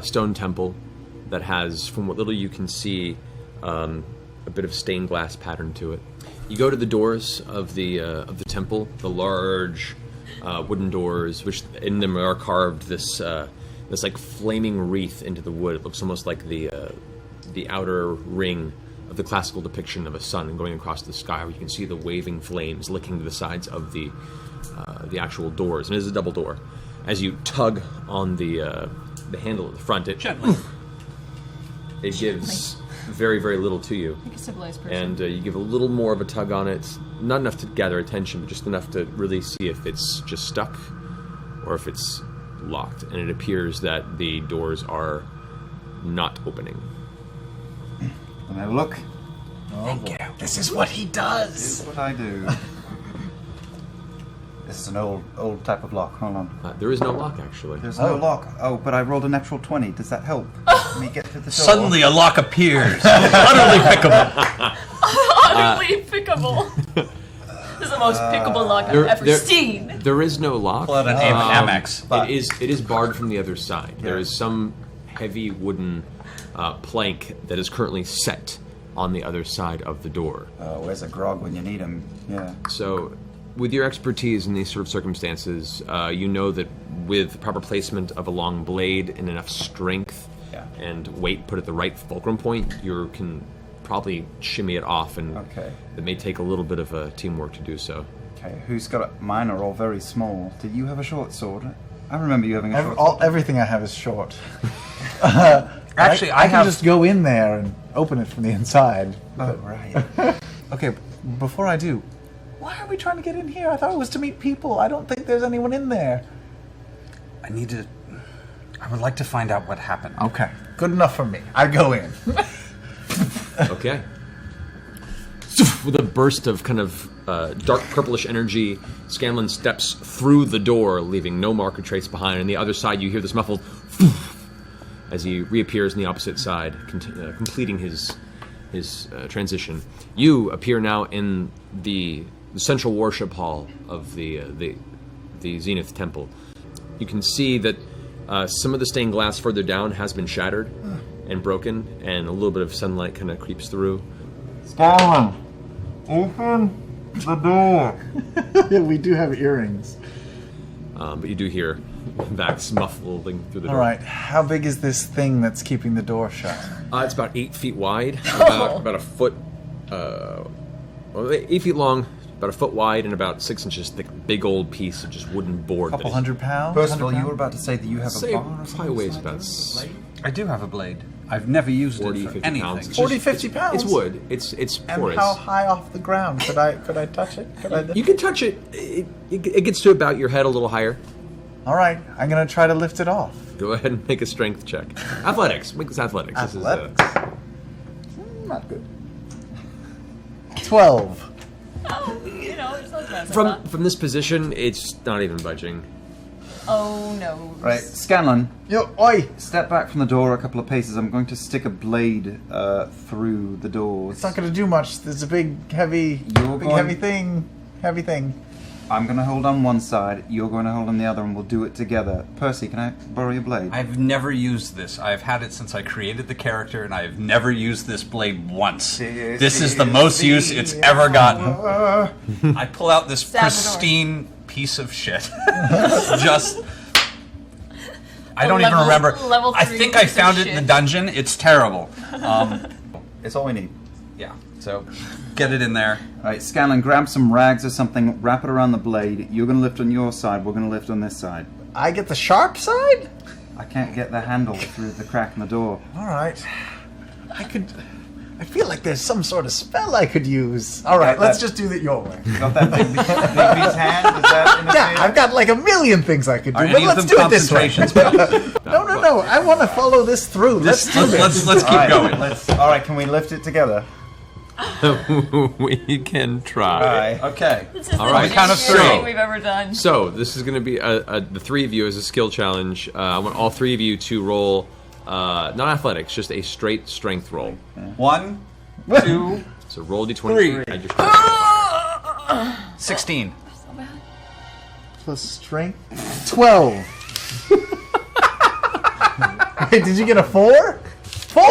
stone temple that has, from what little you can see, a bit of stained glass pattern to it. You go to the doors of the temple, the large wooden doors, which in them are carved this like flaming wreath into the wood. It looks almost like the outer ring of the classical depiction of a sun going across the sky, where you can see the waving flames licking to the sides of the actual doors. And it is a double door. As you tug on the handle at the front, it gives very, very little to you. Like a civilized person. And you give a little more of a tug on it, not enough to gather attention, but just enough to really see if it's just stuck or if it's locked. And it appears that the doors are not opening. Can I have a look? Thank you. This is what he does. This is what I do. This is an old type of lock. Hold on. There is no lock, actually. There's no lock. Oh, but I rolled a natural 20. Does that help me get to the door? Suddenly a lock appears. Utterly pickable. Utterly pickable. This is the most pickable lock I've ever seen. There is no lock. Pull out an Amex. It is barred from the other side. Yeah. There is some heavy wooden plank that is currently set on the other side of the door. Where's a Grog when you need him? Yeah. So, with your expertise in these sort of circumstances, you know that with proper placement of a long blade and enough strength and weight put at the right fulcrum point, you can probably shimmy it off, and it may take a little bit of teamwork to do so. Okay, who's got it? Mine are all very small. Did you have a short sword? I remember you having a short sword. Everything I have is short. Actually, I can just go in there and open it from the inside. Oh, right. Okay, before I do, why are we trying to get in here? I thought it was to meet people. I don't think there's anyone in there. I would like to find out what happened. Okay, good enough for me. I go in. Okay. With a burst of kind of dark purplish energy, Scanlan steps through the door, leaving no mark or trace behind. On the other side, you hear this muffled as he reappears on the opposite side, completing his transition. You appear now in the central worship hall of the Zenith Temple. You can see that some of the stained glass further down has been shattered and broken, and a little bit of sunlight kind of creeps through. Scanlan, open the door. We do have earrings. But you do hear Vax muffling through the door. All right, how big is this thing that's keeping the door shut? It's about 8 feet wide, about a foot, 8 feet long, about a foot wide, and about 6 inches thick. Big old piece of just wooden board. A couple 100 pounds? First of all, you were about to say that you have a bar or probably weighs about I do have a blade. I've never used 40, it for 50 anything. pounds. 40, 50 pounds? It's wood. It's porous. And how high off the ground? Could I touch it? You can touch it. It gets to about your head, a little higher. All right, I'm going to try to lift it off. Go ahead and make a strength check. Athletics. Make this athletics. Athletics. Not good. 12. Oh, it's not bad. From this position, it's not even budging. Oh, no. Right, Scanlan. Yo, oi! Step back from the door a couple of paces. I'm going to stick a blade through the doors. It's not going to do much. There's a big, heavy thing. Heavy thing. I'm going to hold on one side, you're going to hold on the other, and we'll do it together. Percy, can I borrow your blade? I've never used this. I've had it since I created the character, and I've never used this blade once. This is the most use it's ever gotten. I pull out this pristine piece of shit. Just... I don't even remember. I think I found it in the dungeon. It's terrible. It's all we need. Yeah, so get it in there. Alright, Scanlan, grab some rags or something, wrap it around the blade. You're going to lift on your side, we're going to lift on this side. I get the sharp side? I can't get the handle through the crack in the door. Alright. I feel like there's some sort of spell I could use. Alright, let's just do it your way. You got that big bee's hand? Is that in Yeah, I've got like a million things I could do, but let's do it this way. No, I want to follow this through. Let's keep going. Alright, can we lift it together? We can try. Okay. This is the count of three. thing we've ever done. So this is going to be the three of you as a skill challenge. I want all three of you to roll, not athletics, just a straight strength roll. 1, 2, So roll d20. 3. 16. So bad. Plus strength. 12. Wait, did you get a 4? 4!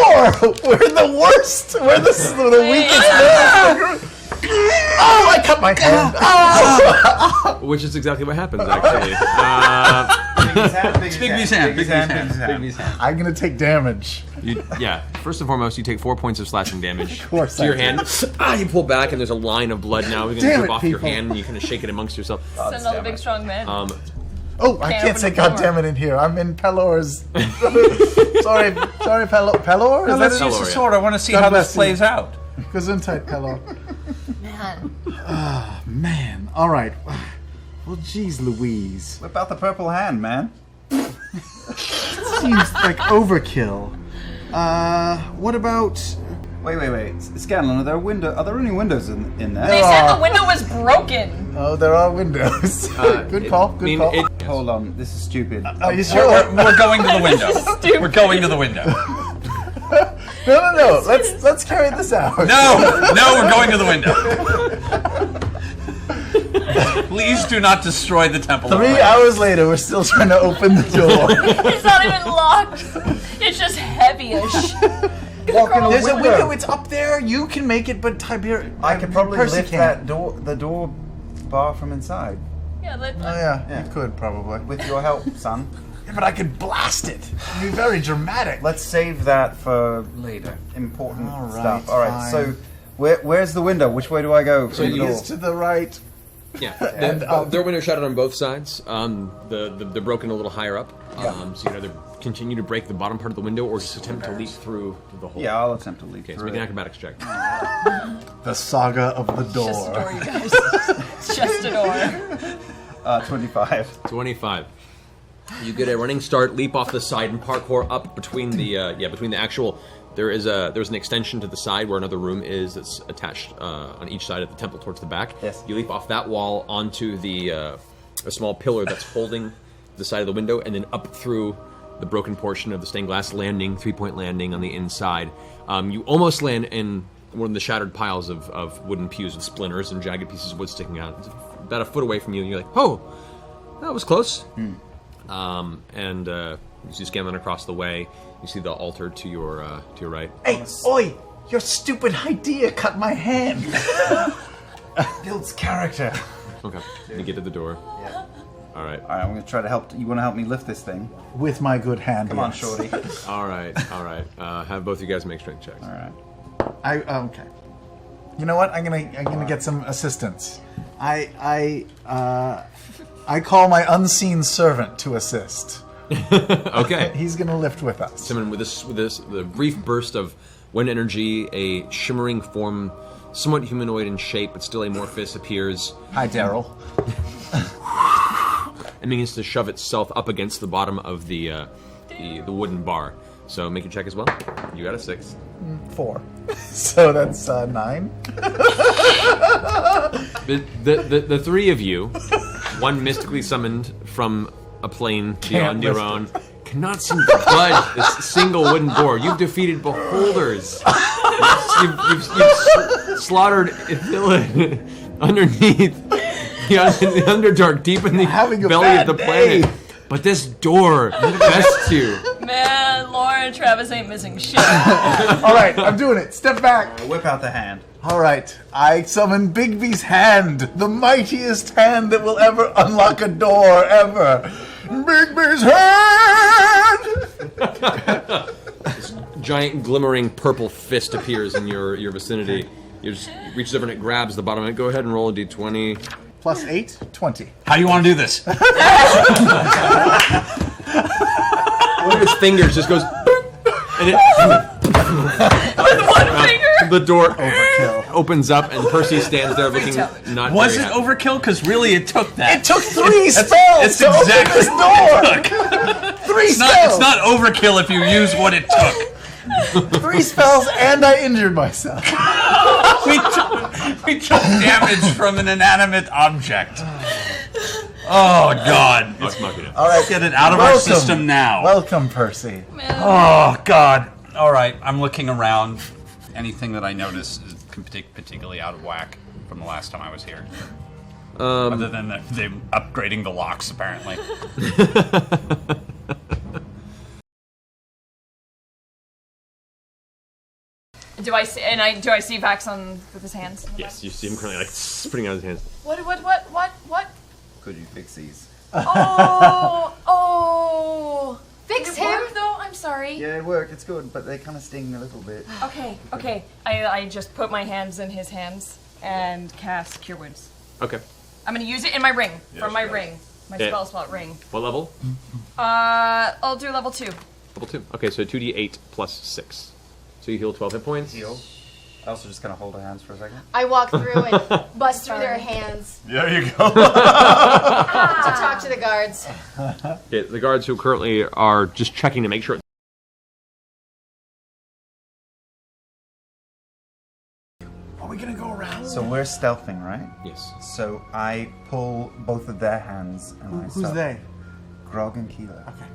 We're the worst! We're the weakest. Oh, I cut my hand. Oh. Which is exactly what happens, actually. Bigby's hand. I'm gonna take damage. Yeah, first and foremost, you take 4 points of slashing damage Of course to your I do. hand. You pull back, and there's a line of blood now. You're going to Damn rip it, off your people. hand, and you kind of shake it amongst yourself. Send all the big strong men. Oh, I Can't can't open say the door. goddammit in here. I'm in Pelor's. sorry, Pelor? Is that Let's it? use the sword. I want to see God how bless this you. plays out. Gesundheit, Pelor. Man. Man, alright. Well, geez Louise. Whip out the purple hand, man. Seems like overkill. What about... Wait. Scanlan, are there any windows in They there? said the window was broken. Oh, there are windows. Good call, good call. Hold on, this is stupid. Are you sure? We're going to the window. Stupid. We're going to the window. No. Let's carry this out. No, we're going to the window. Please do not destroy the temple. 3 hours later, we're still trying to open the door. It's not even locked. It's just heavy-ish. There's a window. It's up there. You can make it, but I could probably Percy lift can't. the door bar from inside. Yeah, Oh yeah, you could probably. With your help, son. Yeah, but I could blast it. It'd be very dramatic. Let's save that for later. Important All right, stuff. All right. fine. So, where's the window? Which way do I go? So through the you- door? It's to the right. Yeah, And, their windows shattered on both sides. They're broken a little higher up. So you either continue to break the bottom part of the window or just attempt to leap through the hole. Yeah, I'll attempt to leap Okay, so through make an it. acrobatics check. The saga of the door. Just a door, you guys. It's just a door. 25. 25. You get a running start, leap off the side, and parkour up between the between the actual. There's an extension to the side where another room is that's attached on each side of the temple towards the back. Yes. You leap off that wall onto the a small pillar that's holding the side of the window, and then up through the broken portion of the stained glass landing, 3-point landing on the inside. You almost land in one of the shattered piles of wooden pews with splinters and jagged pieces of wood sticking out. It's about a foot away from you, and you're like, oh, that was close. And you see Scanlan across the way. You see the altar to your right. Hey, oi! Your stupid idea cut my hand. Builds character. Okay. You get to the door. Yeah. All right. All right, I'm going to try to help. You want to help me lift this thing? With my good hand. Come on, yes. shorty. All right. All right. Have both you guys make strength checks. All right. Okay. You know what? I'm gonna get some assistance. I call my unseen servant to assist. Okay. He's gonna lift with us. Simon, with the brief burst of wind energy, a shimmering form, somewhat humanoid in shape but still amorphous, appears Hi, Daryl. and begins to shove itself up against the bottom of the wooden bar. So make a check as well. You got a 6. 4. So that's 9. The three of you, one mystically summoned from a plane beyond your lift own, cannot seem to budge this single wooden door. You've defeated beholders. You've slaughtered Ithilin underneath the Underdark, deep in the Having a belly of bad the day. planet. But this door bests you. Man, Laura and Travis ain't missing shit. All right, I'm doing it. Step back. Whip out the hand. All right, I summon Bigby's hand, the mightiest hand that will ever unlock a door ever. Bigby's hand. Giant glimmering purple fist appears in your vicinity. You just reaches over and it grabs the bottom of it. Go ahead and roll a d20. Plus 8, 20. How do you want to do this? One of its fingers just goes, and it, With one finger? the door Overkill. opens up, and Percy stands there looking not Was very it happy. overkill? Because really, it took that. It took 3 spells It's to exactly open this door. 3 It's spells. not overkill if you use what it took. 3 spells, and I injured myself. We took damage from an inanimate object. Oh God! Vox Machina. All right, Get it out of our system now. Welcome, Percy. Man. Oh God! All right, I'm looking around. Anything that I notice is particularly out of whack from the last time I was here. Other than them upgrading the locks, apparently. Do I see Vax on with his hands? Yes, you see him currently like spitting out his hands. What? Could you fix these? Oh. Fix Did it him? work, though? I'm sorry. Yeah, it worked. It's good, but they kind of sting a little bit. Okay. I just put my hands in his hands and cast Cure Wounds. Okay. I'm gonna use it in my ring. From my yes. ring. My Okay. spell slot ring. What level? I'll do level 2. Level 2. Okay, so 2d8 plus 6. So you heal 12 hit points. Heal. I also just kind of hold their hands for a second. I walk through and bust through their hands There you go. to talk to the guards. Okay, the guards who currently are just checking to make sure. Are we gonna go around? So we're stealthing, right? Yes. So I pull both of their hands and I Who's start... they? Grog and Keyleth. Okay.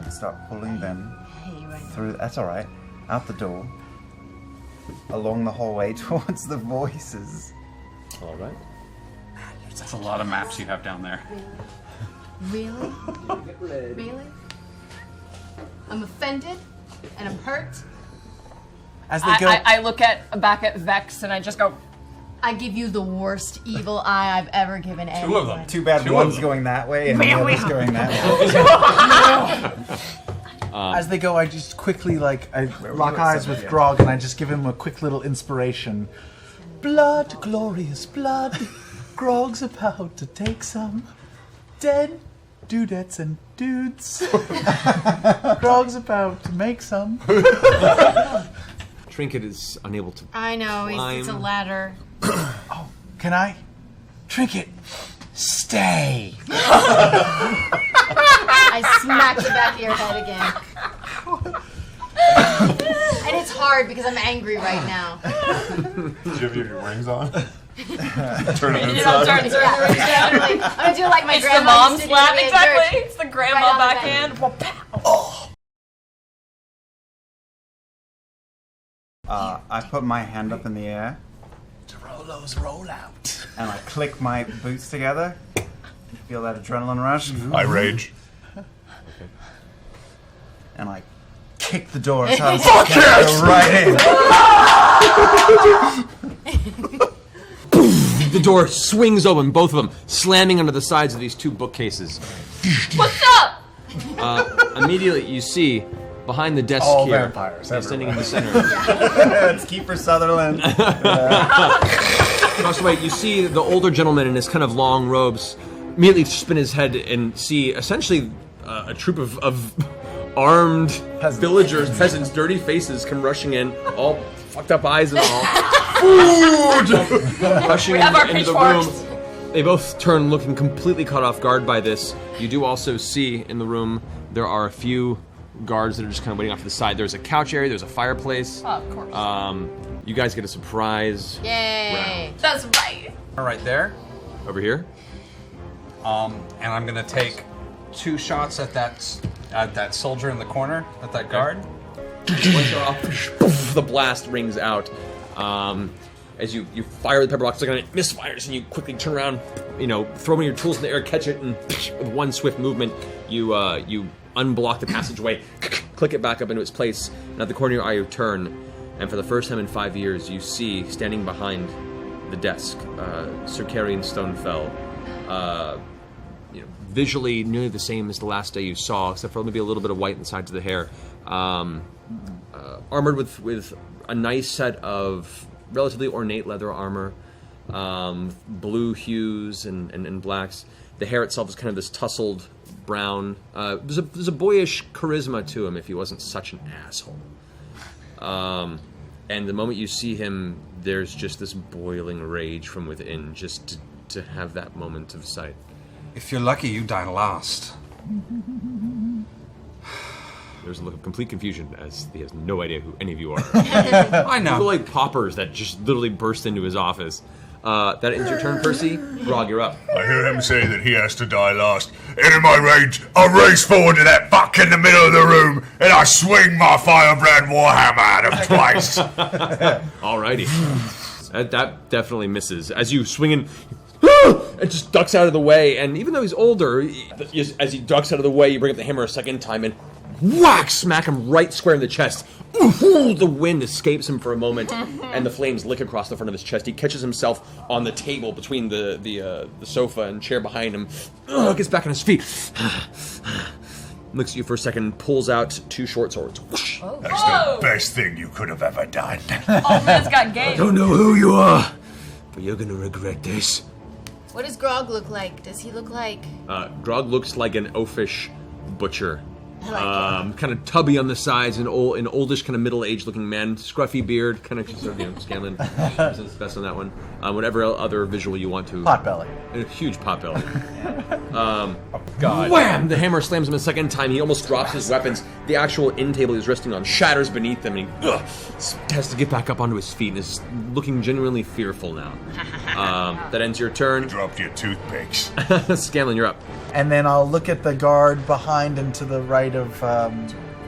I start pulling them Hey, right. through... That's alright. Out the door. Along the hallway towards the voices. All right. That's a lot of maps you have down there. Really? Really? I'm offended and I'm hurt. As they go. I look back at Vex and I just go, I give you the worst evil eye I've ever given anyone. Two of them. Too bad Two of one's them. going that way and the other's going that way. As they go, I just quickly, like, I were lock you at eyes seven? with Yeah. Grog and I just give him a quick little inspiration. Blood, glorious blood. Grog's about to take some dead dudettes and dudes. Grog's about to make some. Trinket is unable to. I know, it's a Climb. ladder. Can I? Trinket, stay. I smack the back of your head again. And it's hard because I'm angry right now. Did you have your rings on? turn it Yeah, definitely. I'm gonna do like my It's the grandma mom used to do slap, to me in exactly. church. It's the grandma Right on the backhand. Well, pow. I put my hand up in the air Rolos roll out. and I click my boots together. Feel that adrenaline rush? I rage. And I kick the door as hard as I can. Go right in. The door swings open, both of them slamming under the sides of these two bookcases. What's up? Immediately, you see behind the desk All here, vampires standing in the center. It's Keeper Sutherland. Across the way, you see the older gentleman in his kind of long robes immediately spin his head and see essentially a troop of armed villagers, peasants, dirty faces come rushing in, all fucked up eyes and all. Food! Rushing have our into the room. pitchforks. They both turn looking completely caught off guard by this. You do also see in the room there are a few guards that are just kind of waiting off to the side. There's a couch area, there's a fireplace. Oh, of course. You guys get a surprise Yay. That's right. Right there. over here. And I'm gonna take 2 shots at that soldier in the corner, at that guard. Once you're off, the blast rings out. As you fire the pepper box, like it misfires, and you quickly turn around, throw one of your tools in the air, catch it, and with one swift movement, you unblock the passageway, click it back up into its place, and at the corner of your eye, you turn, and for the first time in 5 years, you see standing behind the desk, Sir Carrion Stonefell, visually nearly the same as the last day you saw, except for maybe a little bit of white in the sides of the hair. Armored with a nice set of relatively ornate leather armor, blue hues and blacks. The hair itself is kind of this tousled brown. There's a boyish charisma to him if he wasn't such an asshole. And the moment you see him, there's just this boiling rage from within, just to have that moment of sight. If you're lucky, you die last. There's a look of complete confusion as he has no idea who any of you are. I They're know. like poppers that just literally burst into his office. That ends your turn, Percy. Grog, you're up. I hear him say that he has to die last. And in my rage, I race forward to that fuck in the middle of the room, and I swing my firebrand warhammer at him twice. Alrighty. That definitely misses. As you swing in, and just ducks out of the way, and even though he's older, as he ducks out of the way, you bring up the hammer a second time, and whack, smack him right square in the chest. Ooh, the wind escapes him for a moment, and the flames lick across the front of his chest. He catches himself on the table between the sofa and chair behind him. Gets back on his feet. Looks at you for a second, pulls out 2 short swords. Whoosh. That's the best thing you could have ever done. Oh, man's got game. I don't know who you are, but you're gonna regret this. What does Grog look like? Does he look like... Grog looks like an oafish butcher. I like Kind of tubby on the sides, an oldish kind of middle-aged looking man, scruffy beard, kind of Scanlan is best on that one. Whatever other visual you want to. Potbelly. A huge potbelly. God. Wham! The hammer slams him a second time. He almost drops his weapons. The actual end table he's resting on shatters beneath him, and he has to get back up onto his feet and is looking genuinely fearful now. That ends your turn. Dropped your toothpicks. Scanlan, you're up. And then I'll look at the guard behind and to the right of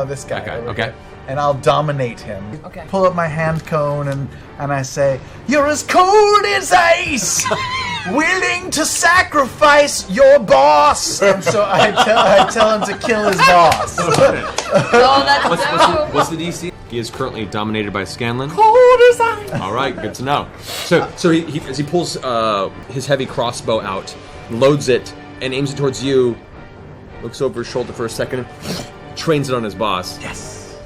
this guy. That guy, over okay. here, and I'll dominate him. Okay. Pull up my hand cone and I say, "You're as cold as ice, willing to sacrifice your boss." And so I tell him to kill his boss. Oh, that's What's the DC? He is currently dominated by Scanlan. Cold as ice. All right, good to know. So he as he pulls his heavy crossbow out, loads it, and aims it towards you. Looks over his shoulder for a second, trains it on his boss. Yes.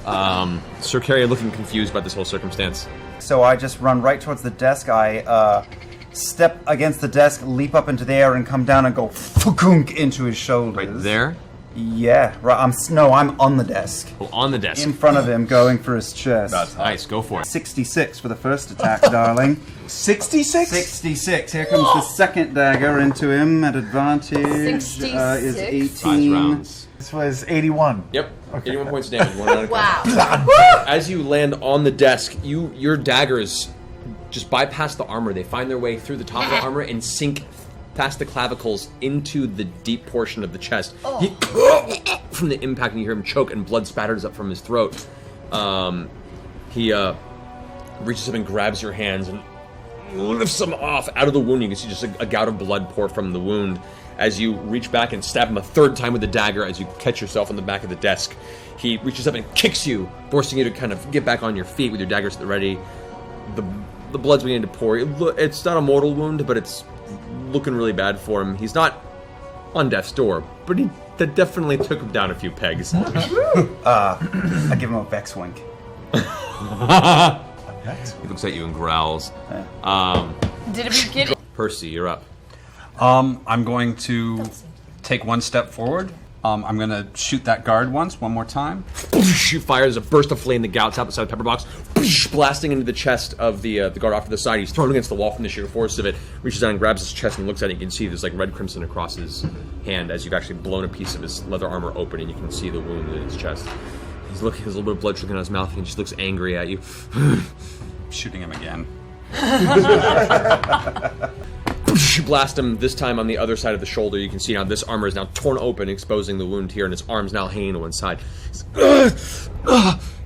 Sir Carrier looking confused by this whole circumstance. So I just run right towards the desk. I step against the desk, leap up into the air, and come down and go fukunk into his shoulders. Right there? Yeah, right. I'm on the desk. Oh, on the desk. In front of him, going for his chest. That's Nice, go for it. 66 for the first attack, darling. 66? 66. Here comes the second dagger into him at advantage. 66? Is 18. 5 rounds. This was 81. Yep. 81 points of damage. One out of Wow. As you land on the desk, your daggers just bypass the armor. They find their way through the top of the armor and sink past the clavicles into the deep portion of the chest. He, from the impact, and you hear him choke, and blood spatters up from his throat. He reaches up and grabs your hands and lifts them off out of the wound. You can see just a gout of blood pour from the wound. As you reach back and stab him a third time with the dagger, as you catch yourself on the back of the desk, he reaches up and kicks you, forcing you to kind of get back on your feet with your daggers at the ready. The blood's beginning to pour. It's not a mortal wound, but it's looking really bad for him. He's not on death's door, but that definitely took him down a few pegs. I give him a Vex wink. He looks at you and growls. Did we get it? Percy, you're up. I'm going to take one step forward. I'm going to shoot that guard one more time. She fires a burst of flame that gouts out beside the pepper box, blasting into the chest of the guard off to the side. He's thrown against the wall from the sheer force of it. Reaches down and grabs his chest and looks at it. You can see there's like red crimson across his hand as you've actually blown a piece of his leather armor open, and you can see the wound in his chest. He's looking, there's a little bit of blood trickling out his mouth, and he just looks angry at you. Shooting him again. You blast him this time on the other side of the shoulder. You can see now this armor is now torn open, exposing the wound here, and his arm's now hanging to one side. He's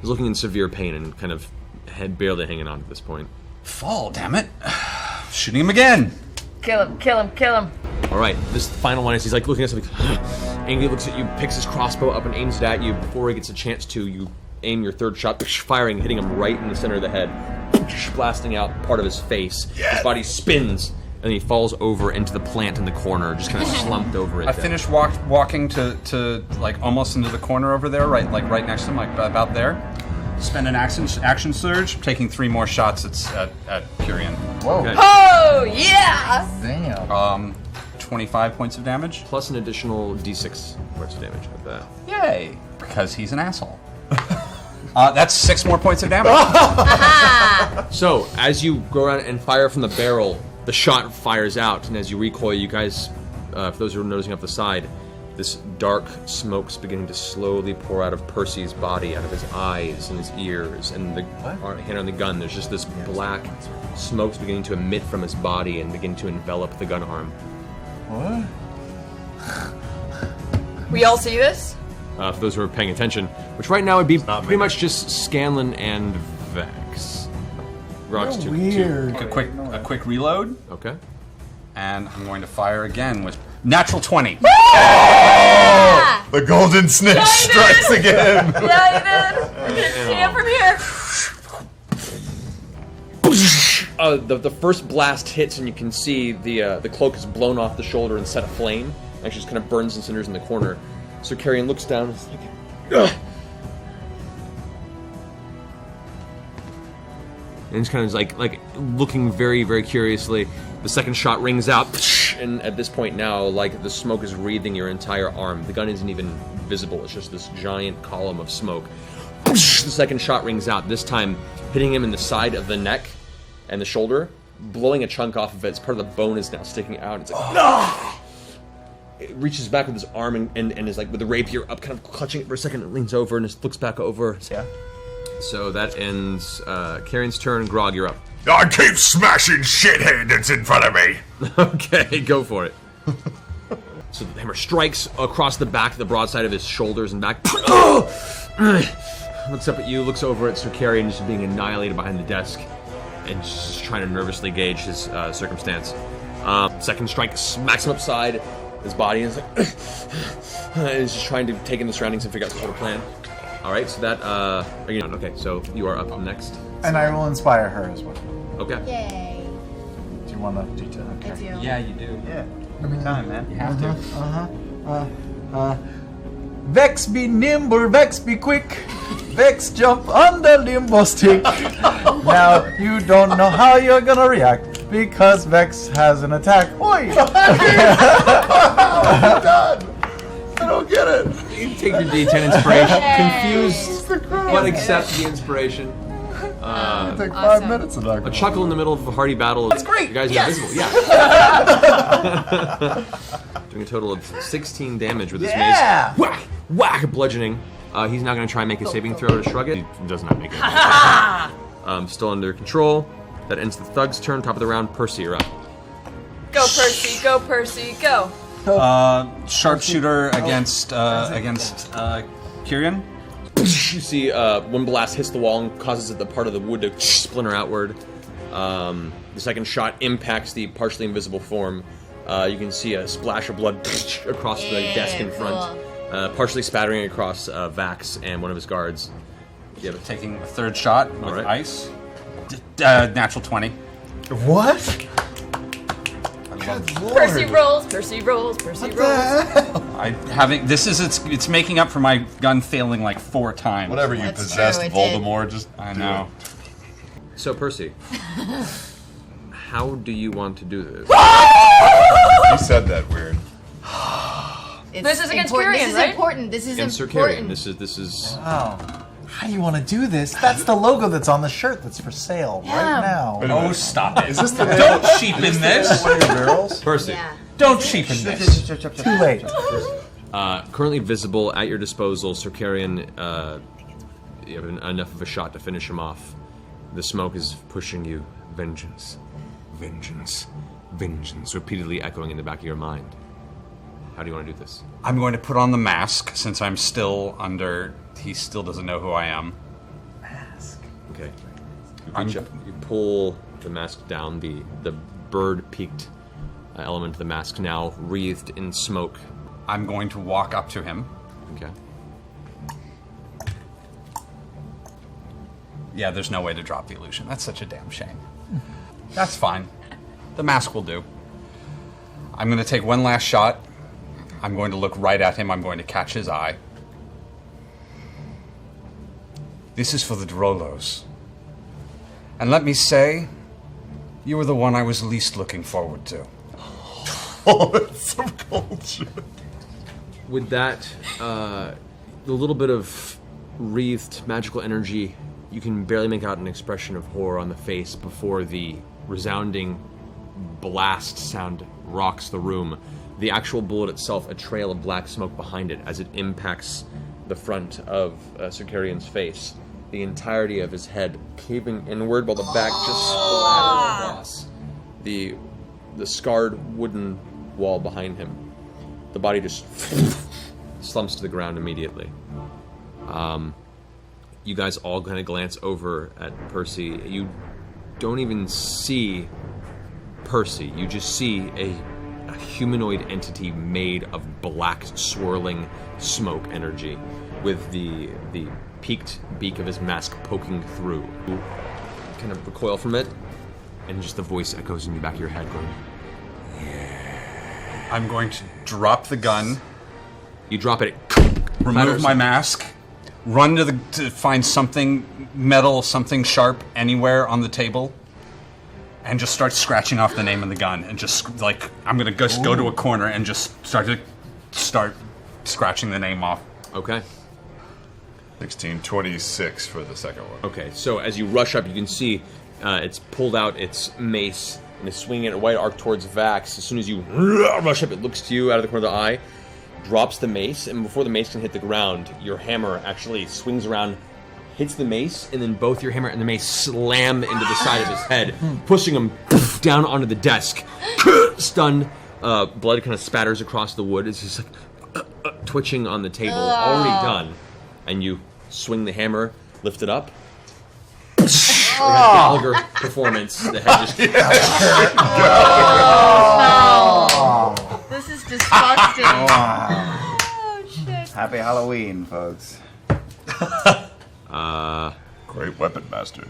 looking in severe pain and kind of head barely hanging on at this point. Fall, damn it. Shooting him again. Kill him, kill him, kill him. All right, this final one is he's like looking at something. Angry looks at you, picks his crossbow up and aims it at you. Before he gets a chance to, you aim your third shot, firing, hitting him right in the center of the head, blasting out part of his face. His body spins, and he falls over into the plant in the corner, just kind of slumped over it. I finished walking to like almost into the corner over there, right next to him, like about there. Spend an action surge, taking 3 more shots at Purian. Whoa. Okay. Oh, yeah! Damn. 25 points of damage. Plus an additional d6 points of damage with that. Yay! Because he's an asshole. That's 6 more points of damage. So, as you go around and fire from the barrel, the shot fires out, and as you recoil, you guys, for those who are noticing off the side, this dark smoke's beginning to slowly pour out of Percy's body, out of his eyes and his ears, and the hand on the gun. There's just this black smoke's beginning to emit from his body and begin to envelop the gun arm. What? We all see this? For those who are paying attention, which right now would be pretty much just Scanlan and Vax. Grog's too. Weird. A quick reload. Okay. And I'm going to fire again with natural 20. The golden snitch strikes again. Yeah, you did. See it from here. The first blast hits, and you can see the cloak is blown off the shoulder and set aflame. Actually, just kind of burns and cinders in the corner. So Carrion looks down and is like, ugh. And he's kind of like looking very, very curiously. The second shot rings out, and at this point now, like, the smoke is wreathing your entire arm. The gun isn't even visible. It's just this giant column of smoke. The second shot rings out, this time hitting him in the side of the neck and the shoulder, blowing a chunk off of it. It's part of the bone is now sticking out. It's like, no! It reaches back with his arm and is like with the rapier up, kind of clutching it for a second. It leans over and just looks back over. Yeah. So that ends Carrion's turn. Grog, you're up. I keep smashing shithead that's in front of me. Okay, go for it. So the hammer strikes across the back, the broadside of his shoulders and back. Looks up at you, looks over at Sir Carrion, just being annihilated behind the desk, and just trying to nervously gauge his circumstance. Second strike smacks him upside his body, and is like, and he's just trying to take in the surroundings and figure out some sort of plan. All right, so that okay. So you are up next. And I will inspire her as well. Okay. Yay. Do you want to do that? I do. Yeah, you do. Yeah. Every time, man. You have to. Vex be nimble, Vex be quick. Vex jump on the limbo stick. Now you don't know how you're gonna react because Vex has an attack. Oi! I don't get it. You take your D10 inspiration, confused, but accept the inspiration. It took 5 Awesome. minutes of that. A chuckle in the middle of a hearty battle. That's great. You guys got visible, yeah. Doing a total of 16 damage with this mace. Whack! Whack! Bludgeoning. He's now going to try and make a saving throw to shrug it. He does not make it. Still under control. That ends the thug's turn. Top of the round. Percy, you're up. Go, Percy. Go, Percy. Go. Sharpshooter against Kyrian. You see one blast hits the wall and causes the part of the wood to splinter outward. The second shot impacts the partially invisible form. You can see a splash of blood across the desk in front, partially spattering across Vax and one of his guards. Taking a third shot with right. ice. Natural 20. What? Percy rolls. Percy rolls. Percy rolls. It's making up for my gun failing like 4 times. Whatever, you That's possessed true, it Voldemort, just I do know. it. So, Percy, how do you want to do this? You said that weird. This is against important. Kyrian, This is right? important. This is Against Sir Carrion. important. This is. Oh. How do you want to do this? That's the logo that's on the shirt that's for sale right now. Oh, stop it. Is this the Don't cheapen this. one of your barrels? Percy. Yeah. Don't cheapen this. Too late. Currently visible at your disposal, Sir Carrion, you have enough of a shot to finish him off. The smoke is pushing you. Vengeance. Vengeance. Vengeance. Repeatedly echoing in the back of your mind. How do you want to do this? I'm going to put on the mask since I'm still under. He still doesn't know who I am. Okay. You reach up, you pull the mask down, the bird-peaked element of the mask now wreathed in smoke. I'm going to walk up to him. Okay. Yeah, there's no way to drop the illusion. That's such a damn shame. That's fine. The mask will do. I'm going to take one last shot. I'm going to look right at him. I'm going to catch his eye. This is for the Drolos. And let me say, you were the one I was least looking forward to. Oh, that's some cold shit. With that, the little bit of wreathed magical energy, you can barely make out an expression of horror on the face before the resounding blast sound rocks the room. The actual bullet itself, a trail of black smoke behind it as it impacts the front of Sir Carrion's face. The entirety of his head caving inward while the back just splatters across the scarred wooden wall behind him. The body just slumps to the ground immediately. You guys all kind of glance over at Percy. You don't even see Percy, you just see a humanoid entity made of black, swirling smoke energy, with the peaked beak of his mask poking through. You kind of recoil from it, and just the voice echoes in the back of your head, going, "Yeah." I'm going to drop the gun. You drop it. Remove my mask. Run to find something metal, something sharp anywhere on the table, and just start scratching off the name of the gun. And just like I'm gonna go to a corner and just start scratching the name off. Okay. 1626 for the second one. Okay. So as you rush up, you can see it's pulled out its mace and is swinging it a white arc towards Vax. As soon as you rush up, it looks to you out of the corner of the eye, drops the mace, and before the mace can hit the ground, your hammer actually swings around, hits the mace, and then both your hammer and the mace slam into the side of his head, pushing him down onto the desk. Stunned, blood kind of spatters across the wood. It's just like twitching on the table, already done. And you swing the hammer, lift it up. Gallagher performance. The head just. This is disgusting. Oh, shit. Happy Halloween, folks. Great weapon master.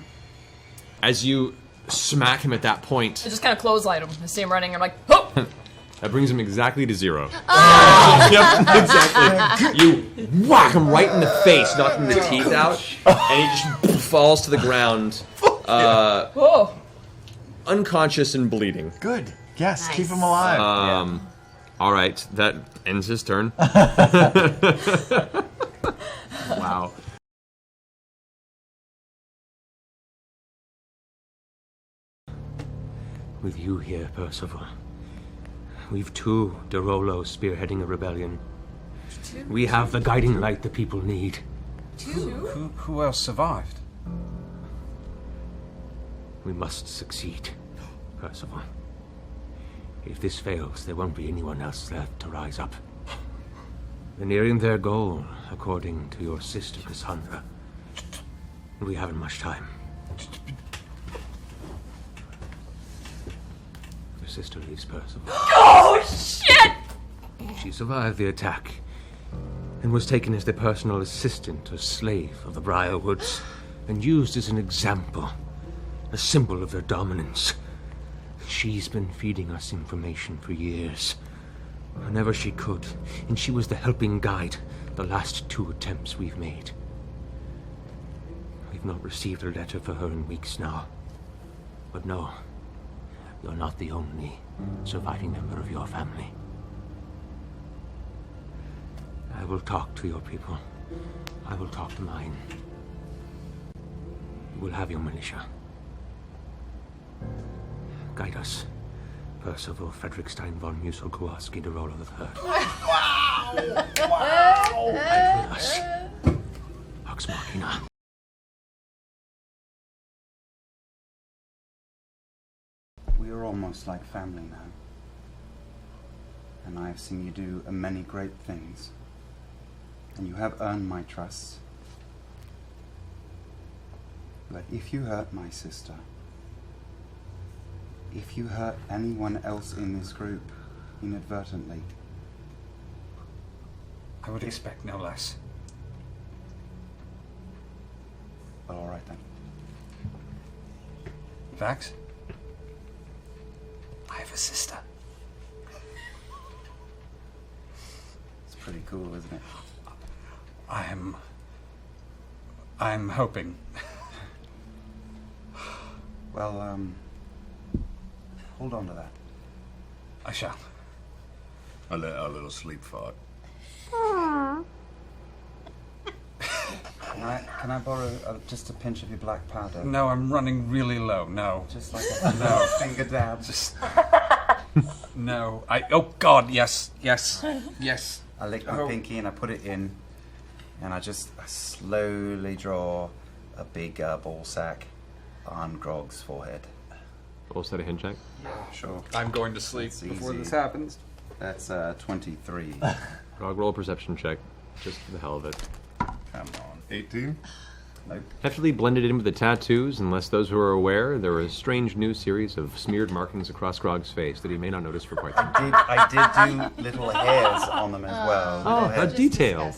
As you smack him at that point, I just kind of clothesline him. I see him running. I'm like, oh! that brings him exactly to 0. Yep, exactly. You whack him right in the face, knocking the teeth out, and he just falls to the ground, Whoa! unconscious and bleeding. Good. Yes, Nice. keep him alive. All right, that ends his turn. Wow. With you here, Percival, we've 2 Derolos spearheading a rebellion. We have the guiding light the people need. Who else survived? We must succeed, Percival. If this fails, there won't be anyone else left to rise up. They're nearing their goal, according to your sister, Cassandra. And we haven't much time. Your sister leaves Percival. Oh, shit! She survived the attack and was taken as the personal assistant or slave of the Briarwoods and used as an example, a symbol of their dominance. She's been feeding us information for years, whenever she could, and she was the helping guide the last 2 attempts we've made. We've not received a letter for her in weeks now. But no, you're not the only surviving member of your family. I will talk to your people. I will talk to mine. You will have your militia. Guide us. Percival Frederickstein von Musel Kowalski de Rolo III. Wow! Wow! And with us, Vox Machina. We are almost like family now. And I have seen you do many great things. And you have earned my trust. But if you hurt my sister, if you hurt anyone else in this group inadvertently, I would expect no less. well, all right then. Vax? I have a sister. It's pretty cool, isn't it? I'm hoping. Well, hold on to that. I shall. I let our little sleep fart. Can I borrow just a pinch of your black powder? No, I'm running really low. No. Just like a no finger dab. Just no. Oh God, yes. Yes. I lick my pinky and I put it in, and I slowly draw a big ball sack on Grog's forehead. Roll set a hint check. Sure. I'm going to sleep That's before easy. this happens. That's 23. Grog, roll a perception check, just for the hell of it. Come on. 18? Nope. Heavily blended in with the tattoos, unless those who are aware, there are a strange new series of smeared markings across Grog's face that he may not notice for quite some time. I did do little hairs on them as well. Oh, Little a hairs. detail.